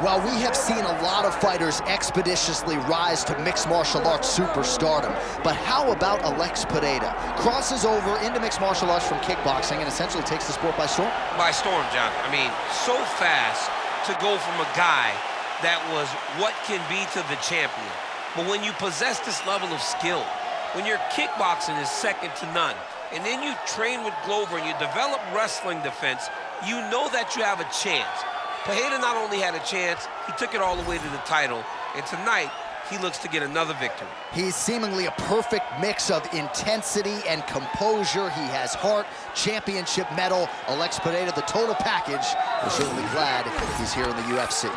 Well, we have seen a lot of fighters expeditiously rise to mixed martial arts superstardom. But how about Alex Pereira? Crosses over into mixed martial arts from kickboxing and essentially takes the sport by storm? By storm, John. I mean, so fast to go from a guy that was what can be to the champion. But when you possess this level of skill, when your kickboxing is second to none, and then you train with Glover and you develop wrestling defense, you know that you have a chance. Pereira not only had a chance, he took it all the way to the title, and tonight, he looks to get another victory. He's seemingly a perfect mix of intensity and composure. He has heart, championship medal. Alex Pereira, the total package. We're certainly glad he's here in the UFC.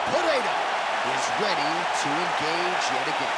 Pereira is ready to engage yet again.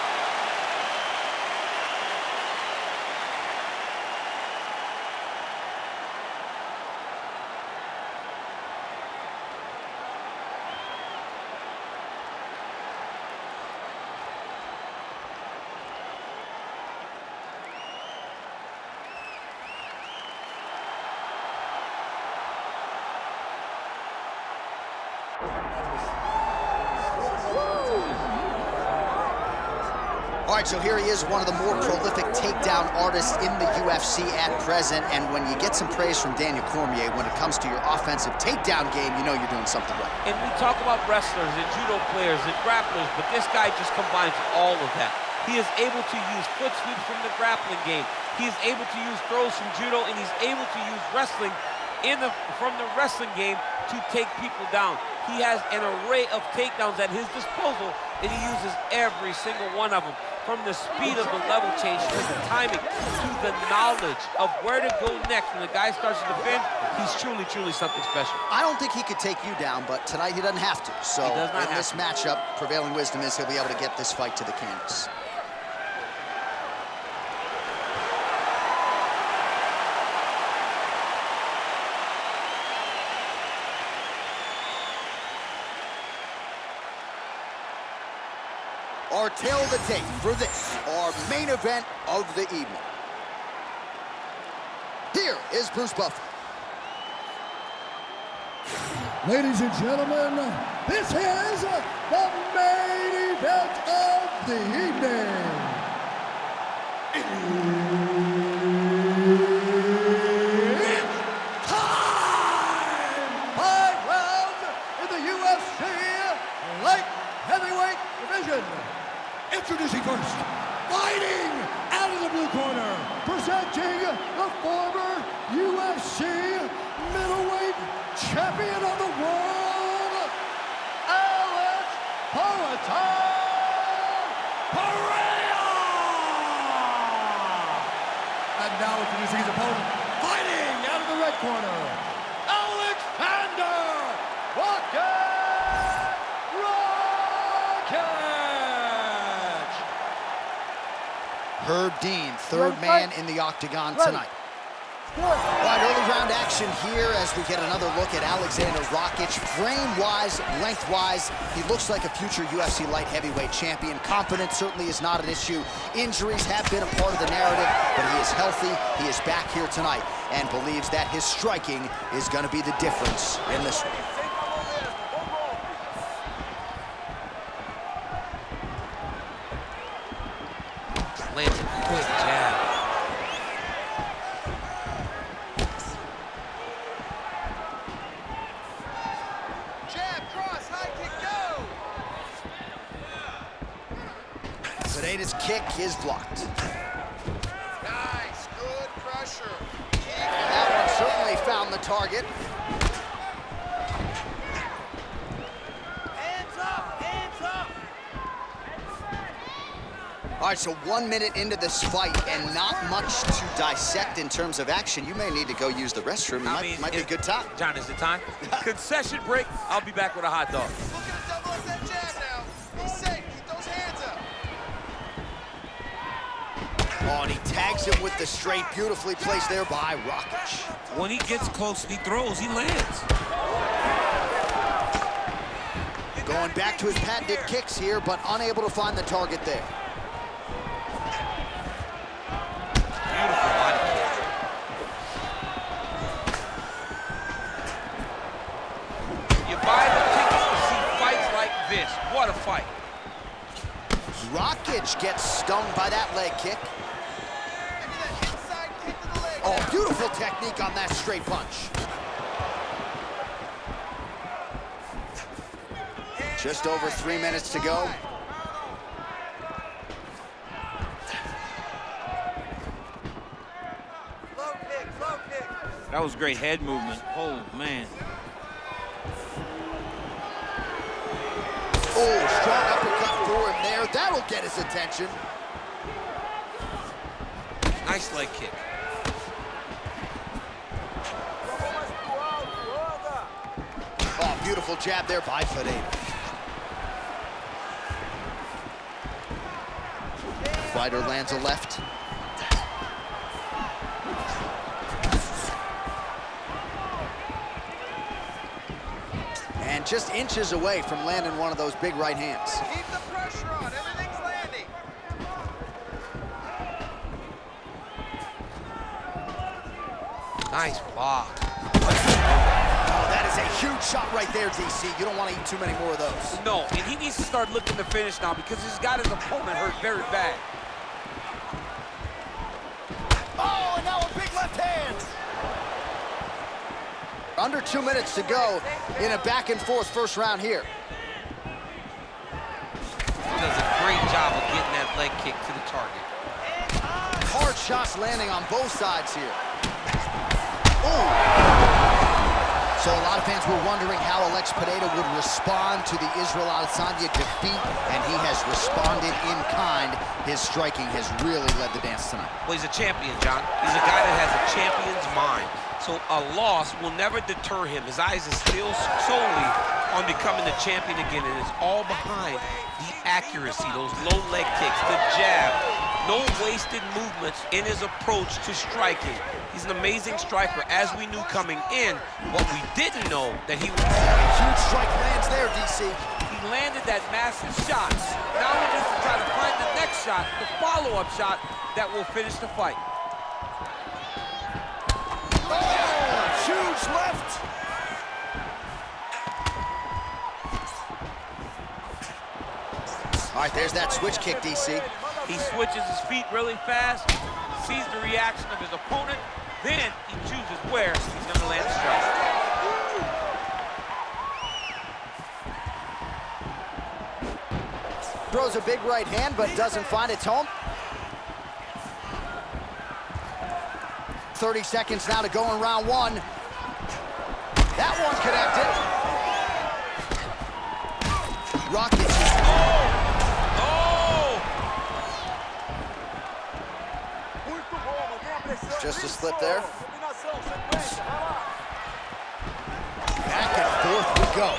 All right, so here he is, one of the more prolific takedown artists in the UFC at present. And when you get some praise from Daniel Cormier, when it comes to your offensive takedown game, you know you're doing something right. And we talk about wrestlers and judo players and grapplers, but this guy just combines all of that. He is able to use foot sweeps from the grappling game. He is able to use throws from judo, and he's able to use wrestling from the wrestling game to take people down. He has an array of takedowns at his disposal, and he uses every single one of them. From the speed of the level change, to the timing, to the knowledge of where to go next. When the guy starts to defend, he's truly, truly something special. I don't think he could take you down, but tonight he doesn't have to. So in this matchup, prevailing wisdom is he'll be able to get this fight to the canvas. Our tail of the tape for this, our main event of the evening. Here is Bruce Buffer. Ladies and gentlemen, this is the main event of the evening. It's time! 5 rounds in the UFC light heavyweight division. Introducing first, fighting out of the blue corner, presenting the former UFC middleweight champion of the world, Aleksandar Pereira! And now introducing his opponent, fighting out of the red corner, Aleksandar Rakic! Herb Dean, third man in the octagon tonight. All right, early round action here as we get another look at Aleksandar Rakic. Frame-wise, length-wise, he looks like a future UFC light heavyweight champion. Confidence certainly is not an issue. Injuries have been a part of the narrative, but he is healthy. He is back here tonight and believes that his striking is going to be the difference in this one. Lands a quick jab. Jab, cross, high kick, go! Pereira's kick is blocked. Nice, good pressure. That one certainly found the target. Hands up, hands up! All right, so 1 minute into this fight and not much to dissect in terms of action. You may need to go use the restroom. It might be a good time. John, is it time? Concession break. I'll be back with a hot dog. Look at him double up that jab now. He's safe, keep those hands up. Oh, and he tags him with the straight, beautifully placed there by Rakic. When he gets close and he throws, he lands. Going back to his patented kicks here, but unable to find the target there. Beautiful body kick. You buy the tickets to see fights like this. What a fight. Rakic gets stung by that leg kick. Maybe that inside kick to the leg. Oh, beautiful technique on that straight punch. Just over 3 minutes to go. Low kick, low kick. That was great head movement. Oh, man. Oh, strong uppercut for him there. That'll get his attention. Nice leg kick. Oh, beautiful jab there by Pereira. Fighter lands a left. And just inches away from landing one of those big right hands. Keep the pressure on. Everything's landing. Nice block. Oh, that is a huge shot right there, DC. You don't want to eat too many more of those. No, and he needs to start looking to finish now because he's got his opponent hurt very bad. Oh, and now a big left hand. Under 2 minutes to go in a back-and-forth first round here. He does a great job of getting that leg kick to the target. Hard shots landing on both sides here. Ooh. So a lot of fans were wondering how Pereira would respond to the Israel Adesanya defeat, and he has responded in kind. His striking has really led the dance tonight. Well, he's a champion, John. He's a guy that has a champion's mind. So a loss will never deter him. His eyes are still solely on becoming the champion again, and it's all behind the accuracy, those low leg kicks, the jab, no wasted movements in his approach to striking. He's an amazing striker, as we knew coming in. What we didn't know that he was... Huge strike lands there, DC. He landed that massive shot. Now he needs to try to find the next shot, the follow-up shot that will finish the fight. Oh, huge left. All right, there's that switch kick, DC. He switches his feet really fast, sees the reaction of his opponent, then he chooses where he's going to land the strike. Throws a big right hand, but doesn't find its home. 30 seconds now to go in round one. That one connected. Rakic. Just a slip there. Back and forth we go.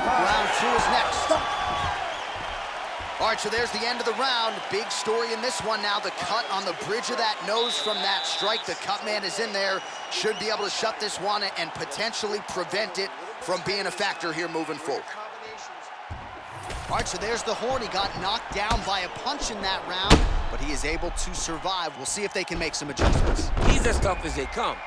Round two is next. All right, so there's the end of the round. Big story in this one now. The cut on the bridge of that nose from that strike. The cut man is in there. Should be able to shut this one and potentially prevent it from being a factor here moving forward. All right, so there's the horn. He got knocked down by a punch in that round, but he is able to survive. We'll see if they can make some adjustments. He's as tough as they come.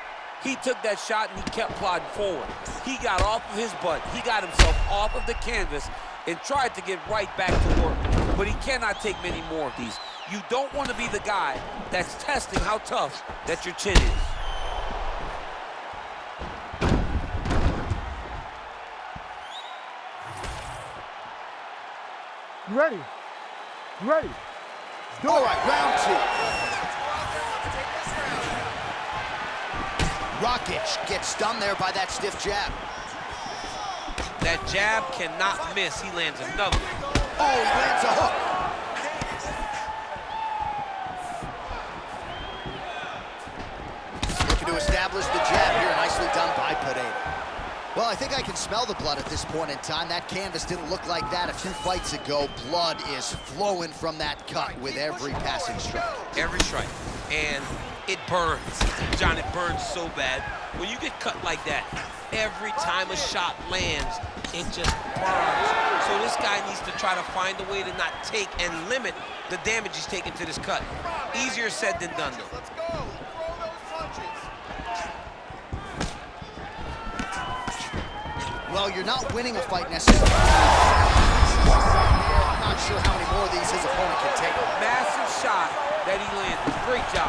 He took that shot and he kept plodding forward. He got off of his butt. He got himself off of the canvas and tried to get right back to work. But he cannot take many more of these. You don't want to be the guy that's testing how tough that your chin is. You ready? You ready? All right, round two. Rakic gets stunned there by that stiff jab. That jab cannot miss. He lands another. Oh, he lands a hook. Looking to establish the jab here. Nicely done by Pereira. Well, I think I can smell the blood at this point in time. That canvas didn't look like that a few fights ago. Blood is flowing from that cut with every passing strike. Every strike. And it burns. John, it burns so bad. When you get cut like that, every time a shot lands, it just burns. So this guy needs to try to find a way to not take and limit the damage he's taking to this cut. Easier said than done, though. Let's go. Throw those punches. Well, you're not winning a fight necessarily. I'm not sure how many more of these his opponent can take. Massive shot that he landed. Great job.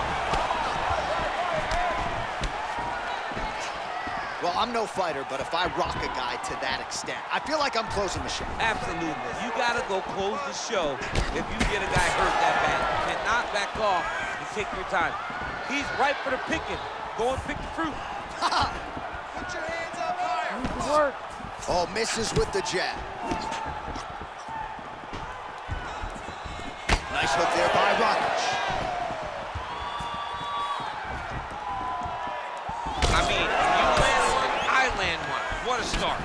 Well, I'm no fighter, but if I rock a guy to that extent, I feel like I'm closing the show. Absolutely. You got to go close the show if you get a guy hurt that bad. You cannot back off and take your time. He's ripe for the picking. Go and pick the fruit. Put your hands up higher. Good work. Oh, misses with the jab. Nice hook there by Rakic. I mean, you land one, I land one. What a start.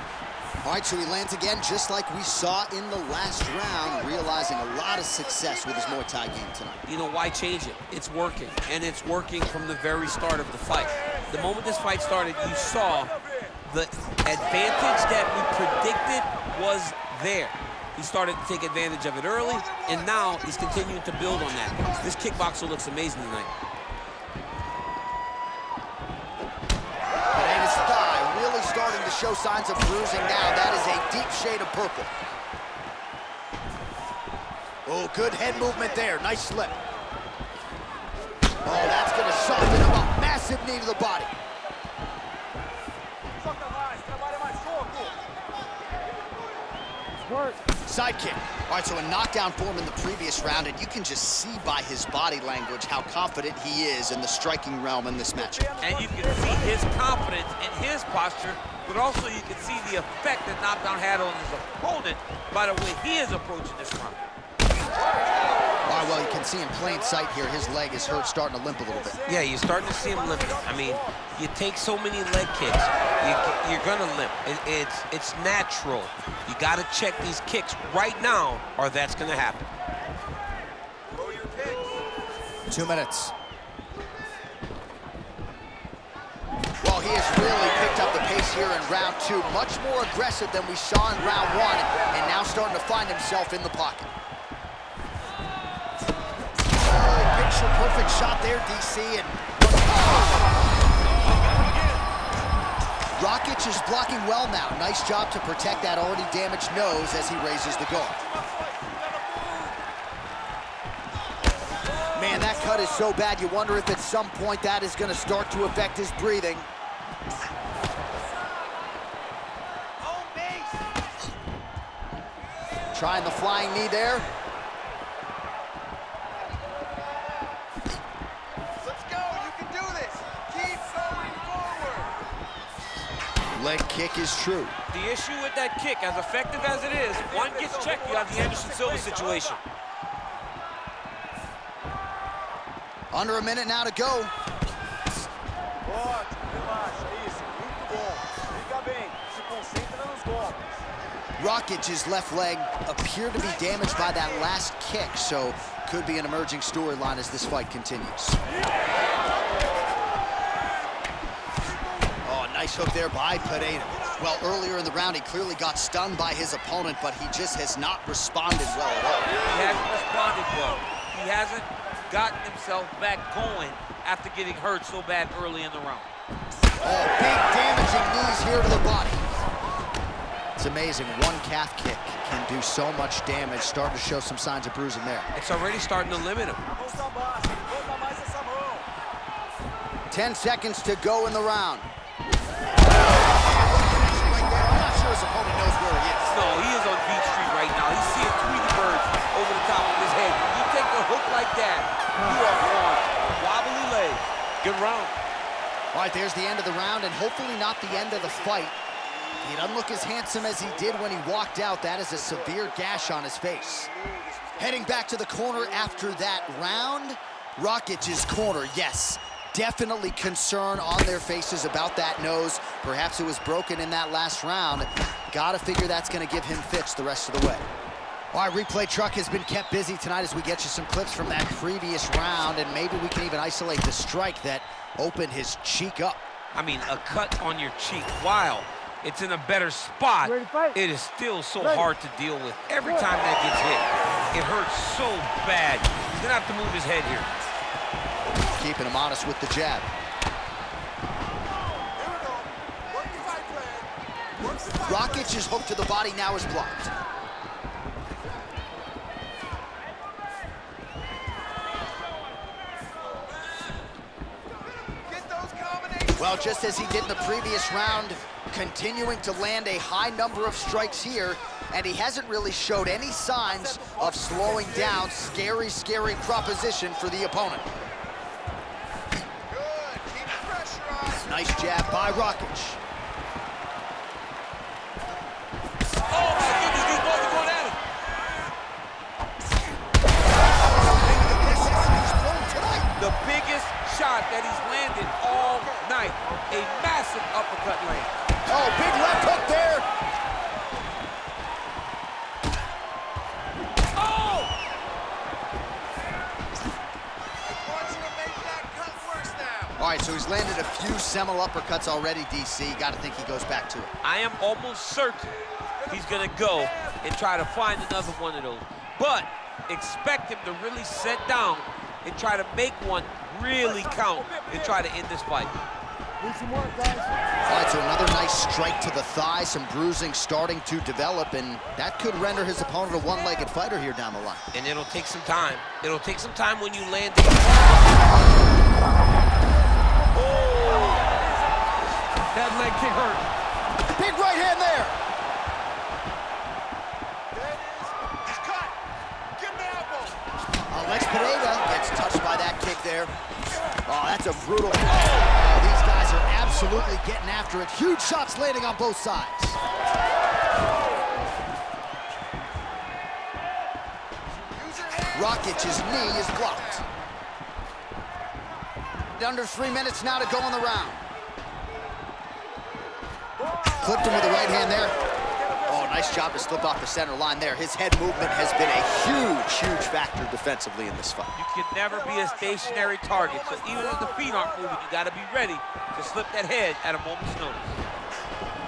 All right, so he lands again just like we saw in the last round, realizing a lot of success with his Muay Thai game tonight. You know, why change it? It's working, and it's working from the very start of the fight. The moment this fight started, you saw the advantage that we predicted was there. He started to take advantage of it early, and now he's continuing to build on that. This kickboxer looks amazing tonight. Pereira's thigh really starting to show signs of bruising now. That is a deep shade of purple. Oh, good head movement there. Nice slip. Oh, that's going to soften him up. Massive knee to the body. Side kick. All right, so a knockdown for him in the previous round, and you can just see by his body language how confident he is in the striking realm in this match. And you can see his confidence in his posture, but also you can see the effect that knockdown had on his opponent by the way he is approaching this round. All right, well, you can see in plain sight here, his leg is hurt, starting to limp a little bit. Yeah, you're starting to see him limping. I mean, you take so many leg kicks, you're gonna limp. It's natural. You gotta check these kicks right now, or that's gonna happen. 2 minutes. Well, he has really picked up the pace here in round 2. Much more aggressive than we saw in round 1, and now starting to find himself in the pocket. Perfect shot there, DC, and Rakic is blocking well now. Nice job to protect that already damaged nose as he raises the guard. Man, that cut is so bad, you wonder if at some point that is going to start to affect his breathing. Trying the flying knee there. Leg kick is true. The issue with that kick, as effective as it is, one gets checked, you have the Anderson Silva situation. Under a minute now to go. Rakic's left leg appeared to be damaged by that last kick, so could be an emerging storyline as this fight continues. Nice hook there by Pereira. Well, earlier in the round, he clearly got stunned by his opponent, but he just has not responded well at all. He hasn't responded well. He hasn't gotten himself back going after getting hurt so bad early in the round. Oh, big damaging knees here to the body. It's amazing. One calf kick can do so much damage. Starting to show some signs of bruising there. It's already starting to limit him. 10 seconds to go in the round. His opponent knows where he is. No, he is on Beach Street right now. He's seeing Tweety birds over the top of his head. When you take a hook like that, you are gone. Wobbly leg. Good round. All right, there's the end of the round, and hopefully not the end of the fight. He doesn't look as handsome as he did when he walked out. That is a severe gash on his face. Heading back to the corner after that round, Rakic's corner, yes. Definitely concern on their faces about that nose. Perhaps it was broken in that last round. Gotta figure that's gonna give him fits the rest of the way. All right, replay truck has been kept busy tonight as we get you some clips from that previous round, and maybe we can even isolate the strike that opened his cheek up. I mean, a cut on your cheek, while it's in a better spot, it is still so hard to deal with. Every time that gets hit, it hurts so bad. He's gonna have to move his head here. Keeping him honest with the jab. Rakic's hook to the body now is blocked. Well, just as he did in the previous round, continuing to land a high number of strikes here, and he hasn't really showed any signs of slowing down. Scary, scary proposition for the opponent. Good. Keep the pressure on. Nice jab by Rakic. Oh, my goodness, these boys are going at it. The biggest shot that he's landed all night. A massive uppercut land. Oh, big left hook there. Oh! I want you to make that cut worse now. All right, so he's landed a few seminal uppercuts already, DC. Got to think he goes back to it. I am almost certain he's gonna go and try to find another one of those. But expect him to really set down and try to make one really count and try to end this fight. All right, so another nice strike to the thigh, some bruising starting to develop, and that could render his opponent a one-legged fighter here down the line. And it'll take some time. It'll take some time when you land it. Oh! That leg kick hurt. Big right hand there. There it is. He's cut. Give him the elbow. Pereira gets touched by that kick there. Oh, that's a brutal blow. Oh, these guys are absolutely getting after it. Huge shots landing on both sides. Rakic's knee is blocked. Under 3 minutes now to go in the round. Clipped him with the right hand there. Oh, nice job to slip off the center line there. His head movement has been a huge, huge factor defensively in this fight. You can never be a stationary target, so even if the feet aren't moving, you gotta be ready to slip that head at a moment's notice.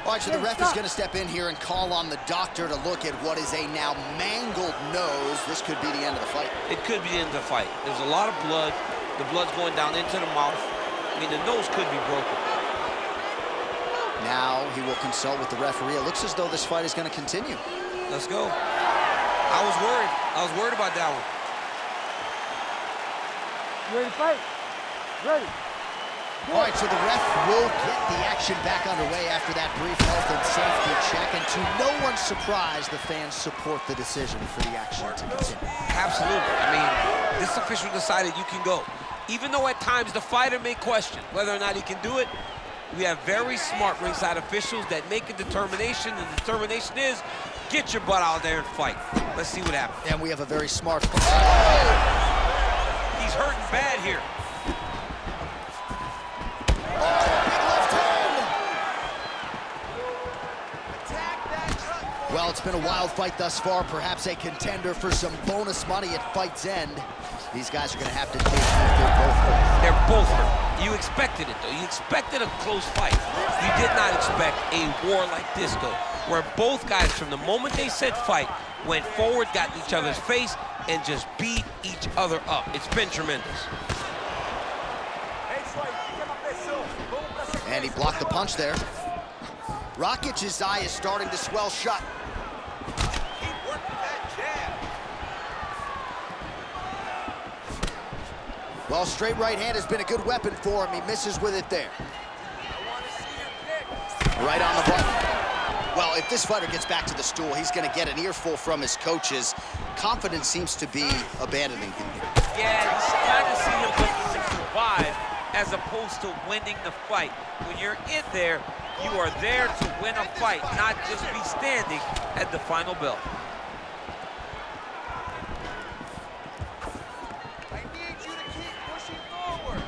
All right, so the ref is gonna step in here and call on the doctor to look at what is a now mangled nose. This could be the end of the fight. It could be the end of the fight. There's a lot of blood. The blood's going down into the mouth. I mean, the nose could be broken. Now he will consult with the referee. It looks as though this fight is going to continue. Let's go. I was worried. I was worried about that one. Ready to fight? Ready. All right, so the ref will get the action back underway after that brief health and safety check. And to no one's surprise, the fans support the decision for the action to continue. Absolutely. I mean, this official decided you can go. Even though at times the fighter may question whether or not he can do it, we have very smart ringside officials that make a determination, and the determination is get your butt out there and fight. Let's see what happens. And we have a very smart... He's hurting bad here. Big left hand! Attack that cut. Well, it's been a wild fight thus far, perhaps a contender for some bonus money at fight's end. These guys are going to have to take it. They're both hurt. They're both hurt. You expected it, though. You expected a close fight. You did not expect a war like this, though, where both guys, from the moment they said fight, went forward, got in each other's face, and just beat each other up. It's been tremendous. And he blocked the punch there. Rakic's eye is starting to swell shut. Keep working that jab. Well, straight right hand has been a good weapon for him. He misses with it there. I want to see your kick. Right on the button. Well, if this fighter gets back to the stool, he's going to get an earful from his coaches. Confidence seems to be abandoning him here. Yeah, you kind of see him looking to survive as opposed to winning the fight. When you're in there, you are there to win a fight, not just be standing at the final bell. I need you to keep pushing forward.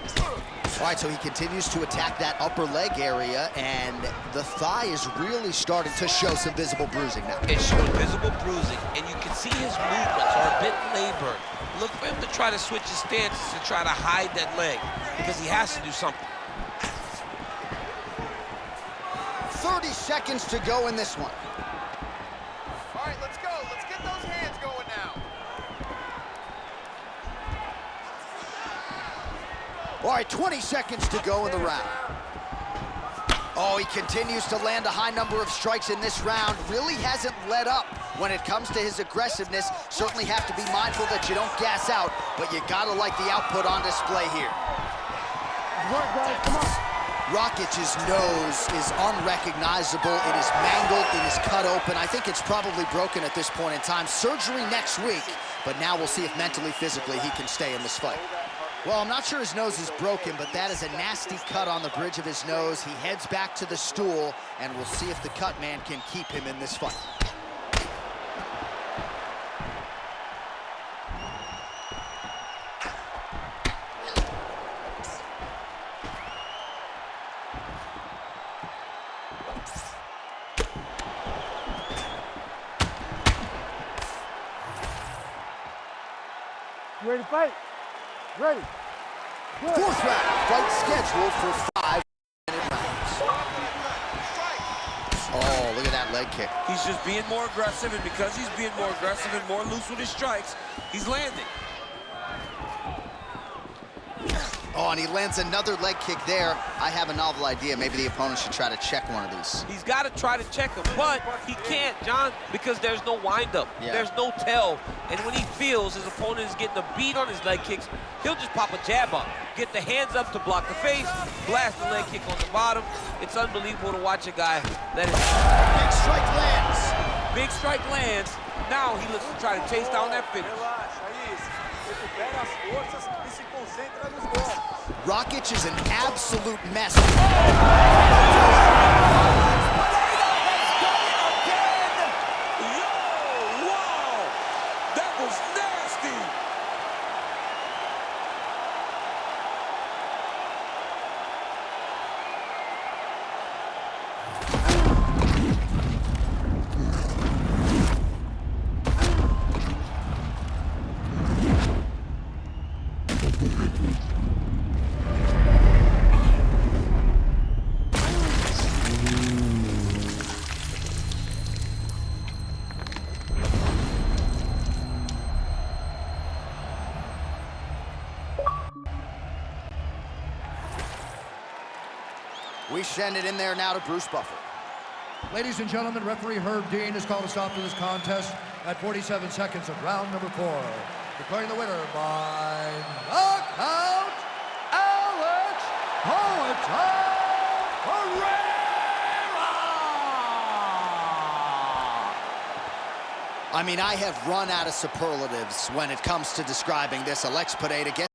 All right, so he continues to attack that upper leg area, and the thigh is really starting to show some visible bruising now. It's showing visible bruising, and you can see his movements are a bit labored. Look for him to try to switch his stances to try to hide that leg, because he has to do something. 30 seconds to go in this one. All right, let's go. Let's get those hands going now. All right, 20 seconds to go in the round. Oh, he continues to land a high number of strikes in this round. Really hasn't let up when it comes to his aggressiveness. Certainly have to be mindful that you don't gas out, but you gotta like the output on display here. Work, guys, come on. Rakic's nose is unrecognizable. It is mangled, it is cut open. I think it's probably broken at this point in time. Surgery next week, but now we'll see if mentally, physically, he can stay in this fight. Well, I'm not sure his nose is broken, but that is a nasty cut on the bridge of his nose. He heads back to the stool, and we'll see if the cut man can keep him in this fight. You ready to fight? Ready. Good. Fourth round, fight scheduled for 5-minute rounds. Oh, look at that leg kick. He's just being more aggressive, and because he's being more aggressive and more loose with his strikes, he's landing. Oh, and he lands another leg kick there. I have a novel idea. Maybe the opponent should try to check one of these. He's got to try to check him, but he can't, John, because there's no windup. Yeah. There's no tell. And when he feels his opponent is getting a beat on his leg kicks, he'll just pop a jab up, get the hands up to block the face, blast the leg kick on the bottom. It's unbelievable to watch a guy that is... Big strike lands. Big strike lands. Now he looks to try to chase down that finish. Relaxa, isso. Recupera as forças e se concentra nos golpes. Rakic is an absolute mess. Wow! That was nasty! We send it in there now to Bruce Buffer. Ladies and gentlemen, referee Herb Dean has called a stop to this contest at 47 seconds of round number 4. Declaring the winner by knockout, Aleksandar Pereira! I mean, I have run out of superlatives when it comes to describing this. Alex Pereira gets